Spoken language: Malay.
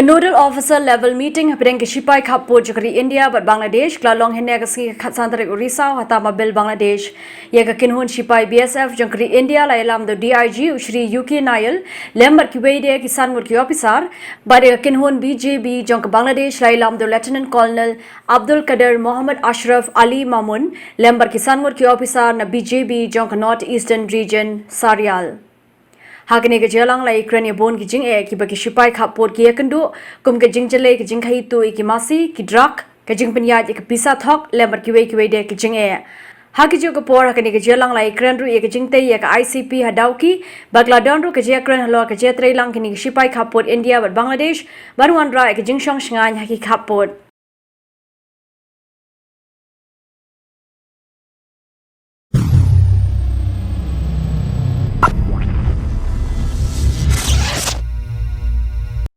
Nodal officer level meeting hapdeng ke Shipai khappud jokri India but Bangladesh klalong hynne ke sngi khatsan tarik risaw Tamabil Bangladesh ya ke kynhun Shipai BSF jokri India ialam do DIG Sh U K Nayal lembar kiwei de kisan ngut ki ophisar bare kynhun Bsf-Bgb jong Bangladesh ialam do Lieutenant Colonel Abdul Kader Muhammad Ashraf Ali Mamun lembar kisan ngut ki ophisar na BJB jong North Eastern Region Sarial. Hakne ke Jingialang lai iakren bon ki jingeh kiba ki Shipai khappud ki iakynduh kum ke jingjyllei ki jingkhaii tu ki masi ki drak ke jingpenyaj ki pisa thok lembar kiwei de ki jingeh haki jo ke por hakne ke Jingialang lai iakren ru ki jingtei ya ke ICP hadauki bagladon ru ke iakren halo ke jetreilang ki Shipai khappud India but Bangladesh baruan ra ki jingsong sngai haki khappud